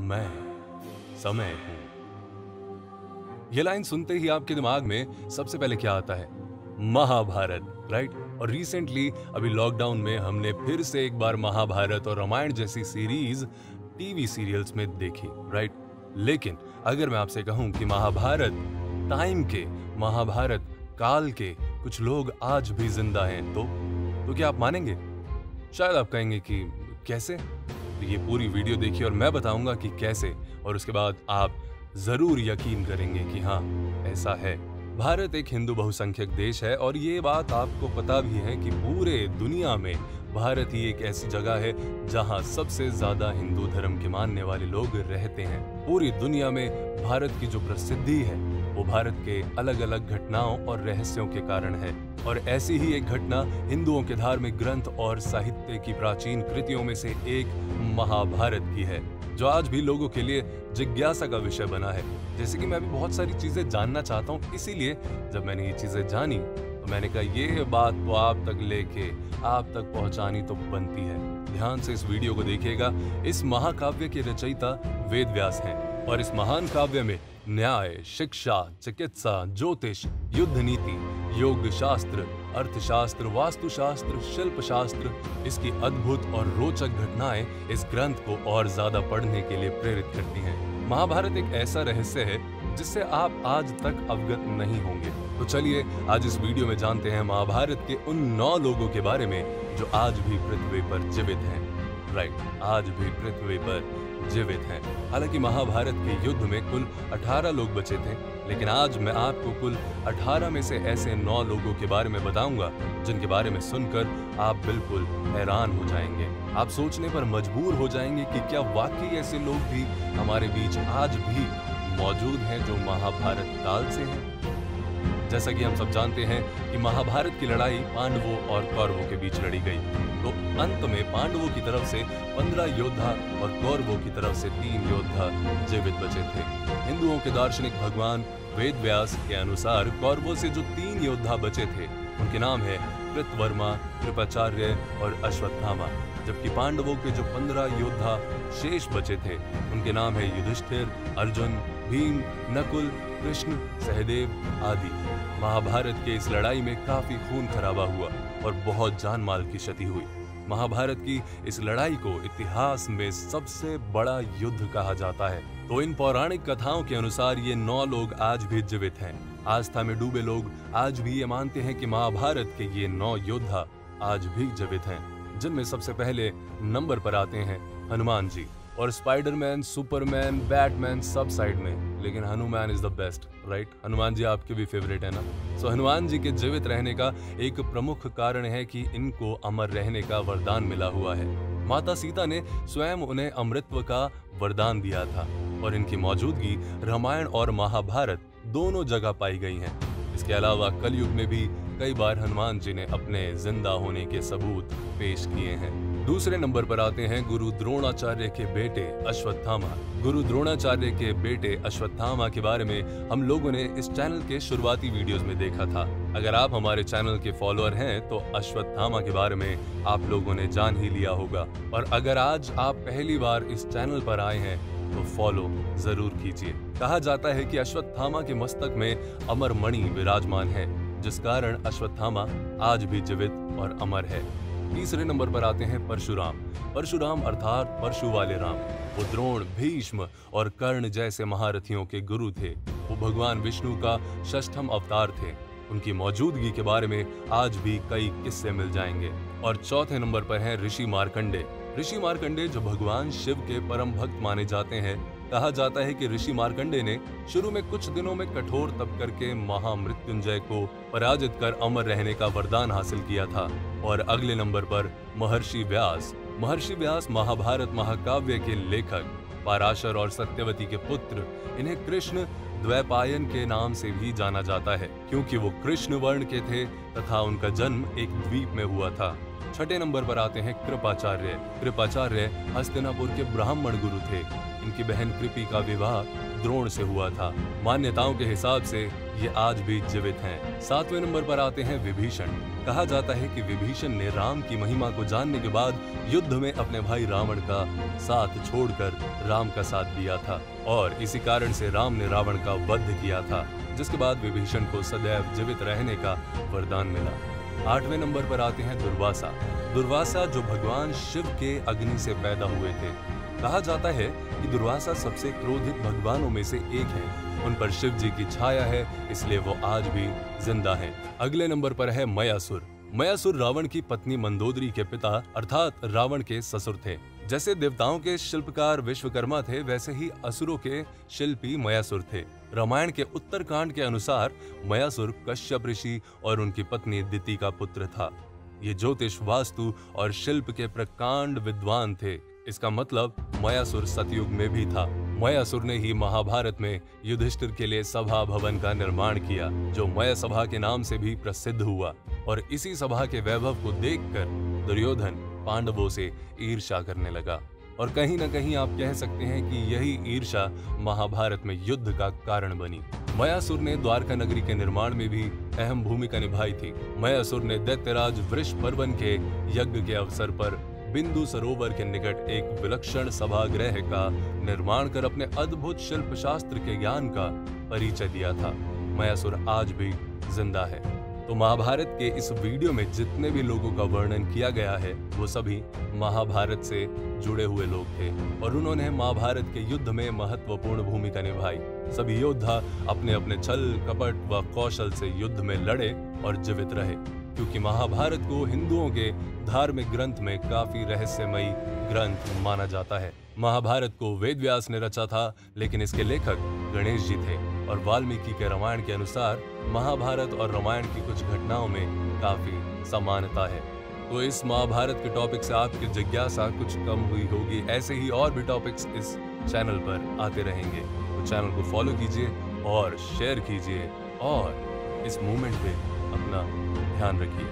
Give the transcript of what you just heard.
मैं समय हूं। यह लाइन सुनते ही आपके दिमाग में सबसे पहले क्या आता है? महाभारत, राइट? और रिसेंटली अभी लॉकडाउन में हमने फिर से एक बार महाभारत और रामायण जैसी सीरीज टीवी सीरियल्स में देखी, राइट? लेकिन अगर मैं आपसे कहूं कि महाभारत टाइम के, महाभारत काल के कुछ लोग आज भी जिंदा हैं, तो क्या आप मानेंगे? शायद आप कहेंगे कि कैसे? तो ये पूरी वीडियो देखिए और मैं बताऊंगा कि कैसे, और उसके बाद आप जरूर यकीन करेंगे कि हाँ, ऐसा है। भारत एक हिंदू बहुसंख्यक देश है और ये बात आपको पता भी है कि पूरे दुनिया में भारत ही एक ऐसी जगह है जहां सबसे ज्यादा हिंदू धर्म के मानने वाले लोग रहते हैं। पूरी दुनिया में भारत की जो प्रसिद्धि है वो भारत के अलग अलग घटनाओं और रहस्यों के कारण है। और ऐसी ही एक घटना हिंदुओं के धार्मिक ग्रंथ और साहित्य की प्राचीन कृतियों में से एक महाभारत की है, जो आज भी लोगों के लिए जिज्ञासा का विषय बना है। जैसे कि मैं भी बहुत सारी चीजें जानना चाहता हूँ, इसीलिए जब मैंने ये चीजें जानी तो मैंने कहा ये बात तो आप तक लेके आप तक पहुंचानी तो बनती है। ध्यान से इस वीडियो को देखिएगा। इस महाकाव्य के रचयिता वेद व्यास हैं और इस महान काव्य में न्याय, शिक्षा, चिकित्सा, ज्योतिष, युद्ध नीति, योग शास्त्र, अर्थशास्त्र, वास्तुशास्त्र, शिल्प शास्त्र, इसकी अद्भुत और रोचक घटनाएं इस ग्रंथ को और ज्यादा पढ़ने के लिए प्रेरित करती हैं। महाभारत एक ऐसा रहस्य है जिससे आप आज तक अवगत नहीं होंगे। तो चलिए आज इस वीडियो में जानते हैं महाभारत के उन 9 लोगों के बारे में जो आज भी पृथ्वी पर जीवित हैं। राइट, आज भी पृथ्वी पर जीवित हैं। हालांकि महाभारत के युद्ध में कुल 18 लोग बचे थे, लेकिन आज मैं आपको कुल 18 में से ऐसे 9 लोगों के बारे में बताऊंगा जिनके बारे में सुनकर आप बिल्कुल हैरान हो जाएंगे। आप सोचने पर मजबूर हो जाएंगे कि क्या वाकई ऐसे लोग भी हमारे बीच आज भी मौजूद हैं जो महाभारत काल से हैं। जैसा कि हम सब जानते हैं कि महाभारत की लड़ाई पांडवों और कौरवों के बीच लड़ी गई, तो अंत में पांडवों की तरफ से 15 योद्धा और कौरवों की तरफ से 3 योद्धा जीवित बचे थे। हिंदुओं के दार्शनिक भगवान वेद व्यास के अनुसार कौरवों से जो 3 योद्धा बचे थे उनके नाम है कृतवर्मा, कृपाचार्य और अश्वत्थामा, जबकि पांडवों के जो 15 योद्धा शेष बचे थे उनके नाम है युधिष्ठिर, अर्जुन, भीम, नकुल, कृष्ण, सहदेव आदि। महाभारत के इस लड़ाई में काफी खून खराबा हुआ और बहुत जान माल की क्षति हुई। महाभारत की इस लड़ाई को इतिहास में सबसे बड़ा युद्ध कहा जाता है। तो इन पौराणिक कथाओं के अनुसार ये 9 लोग आज भी जीवित हैं। आस्था में डूबे लोग आज भी ये मानते हैं कि महाभारत के ये 9 योद्धा आज भी जीवित हैं, जिनमें सबसे पहले नंबर पर आते हैं हनुमान जी। और स्पाइडरमैन, सुपरमैन, बैटमैन सब साइड में, लेकिन Hanuman is the best, right? Hanuman ji आपके भी फेवरेट है ना? सो हनुमान जी के जीवित रहने का एक प्रमुख कारण है कि इनको अमर रहने का वरदान मिला हुआ है। माता सीता ने स्वयं उन्हें अमृतत्व का वरदान दिया था और इनकी मौजूदगी रामायण और महाभारत दोनों जगह पाई गई है। इसके अलावा कलयुग में भी कई बार हनुमान जी ने अपने जिंदा होने के सबूत पेश किए हैं। दूसरे नंबर पर आते हैं गुरु द्रोणाचार्य के बेटे अश्वत्थामा। गुरु द्रोणाचार्य के बेटे अश्वत्थामा के बारे में हम लोगों ने इस चैनल के शुरुआती वीडियोस में देखा था। अगर आप हमारे चैनल के फॉलोअर हैं तो अश्वत्थामा के बारे में आप लोगों ने जान ही लिया होगा। और अगर आज आप पहली बार इस चैनल पर आए हैं तो फॉलो जरूर कीजिए। कहा जाता है कि अश्वत्थामा के मस्तक में अमर मणि विराजमान है, जिस कारण अश्वत्थामा आज भी जीवित और अमर है। तीसरे नंबर पर आते हैं परशुराम। परशुराम अर्थात परशु वाले राम। वो द्रोण, भीष्म और कर्ण जैसे महारथियों के गुरु थे। वो भगवान विष्णु का 6ठम अवतार थे। उनकी मौजूदगी के बारे में आज भी कई किस्से मिल जाएंगे। और चौथे नंबर पर है ऋषि मार्कंडे। ऋषि मार्कंडे जो भगवान शिव के परम भक्त माने जाते हैं। कहा जाता है कि ऋषि मार्कंडे ने शुरू में कुछ दिनों में कठोर तप करके महामृत्युंजय को पराजित कर अमर रहने का वरदान हासिल किया था। और अगले नंबर पर महर्षि व्यास। महर्षि व्यास महाभारत महाकाव्य के लेखक, पराशर और सत्यवती के पुत्र। इन्हें कृष्ण द्वैपायन के नाम से भी जाना जाता है, क्योंकि वो कृष्ण वर्ण के थे तथा उनका जन्म एक द्वीप में हुआ था। छठे नंबर पर आते हैं कृपाचार्य। कृपाचार्य हस्तिनापुर के ब्राह्मण गुरु थे। इनकी बहन कृपि का विवाह द्रोण से हुआ था। मान्यताओं के हिसाब से ये आज भी जीवित हैं। सातवें नंबर पर आते हैं विभीषण। कहा जाता है कि विभीषण ने राम की महिमा को जानने के बाद युद्ध में अपने भाई रावण का साथ छोड़कर राम का साथ दिया था और इसी कारण से राम ने रावण का वध किया था, जिसके बाद विभीषण को सदैव जीवित रहने का वरदान मिला। आठवें नंबर पर आते हैं दुर्वासा। दुर्वासा जो भगवान शिव के अग्नि से पैदा हुए थे। कहा जाता है कि दुर्वासा सबसे क्रोधित भगवानों में से एक है। उन पर शिव जी की छाया है, इसलिए वो आज भी जिंदा हैं। अगले नंबर पर है मयासुर। मयासुर रावण की पत्नी मंदोदरी के पिता अर्थात रावण के ससुर थे। जैसे देवताओं के शिल्पकार विश्वकर्मा थे, वैसे ही असुरों के शिल्पी मयासुर थे। रामायण के उत्तरकांड के अनुसार मयासुर कश्यप ऋषि और उनकी पत्नी दिति का पुत्र था। ये ज्योतिष, वास्तु और शिल्प के प्रकांड विद्वान थे। इसका मतलब मयासुर सतयुग में भी था। मयासुर ने ही महाभारत में युधिष्ठिर के लिए सभा भवन का निर्माण किया, जो मय सभा के नाम से भी प्रसिद्ध हुआ। और इसी सभा के वैभव को देखकर दुर्योधन पांडवों से ईर्ष्या करने लगा। और कहीं न कहीं आप कह सकते हैं कि यही ईर्ष्या महाभारत में युद्ध का कारण बनी। मयासुर ने द्वारका नगरी के निर्माण में भी अहम भूमिका निभाई थी। मयासुर ने दैत्यराज वृषपर्वन के यज्ञ के अवसर पर बिंदु सरोवर के निकट एक विलक्षण सभागृह का निर्माण कर अपने अद्भुत शिल्प शास्त्र के ज्ञान का परिचय दिया था। मयासुर आज भी जिंदा है। तो महाभारत के इस वीडियो में जितने भी लोगों का वर्णन किया गया है, वो सभी महाभारत से जुड़े हुए लोग थे और उन्होंने महाभारत के युद्ध में महत्वपूर्ण भूमिका निभाई। सभी योद्धा अपने अपने छल, कपट व कौशल से युद्ध में लड़े और जीवित रहे, क्योंकि महाभारत को हिंदुओं के धार्मिक ग्रंथ में काफी रहस्यमयी ग्रंथ माना जाता है। महाभारत को वेद व्यास ने रचा था, लेकिन इसके लेखक गणेश जी थे और वाल्मीकि के रामायण के अनुसार महाभारत और रामायण की कुछ घटनाओं में काफी समानता है। तो इस महाभारत के टॉपिक से आपकी जिज्ञासा कुछ कम हुई होगी। ऐसे ही और भी टॉपिक्स इस चैनल पर आते रहेंगे, तो चैनल को फॉलो कीजिए और शेयर कीजिए और इस मूवमेंट पे अपना ध्यान रखिए।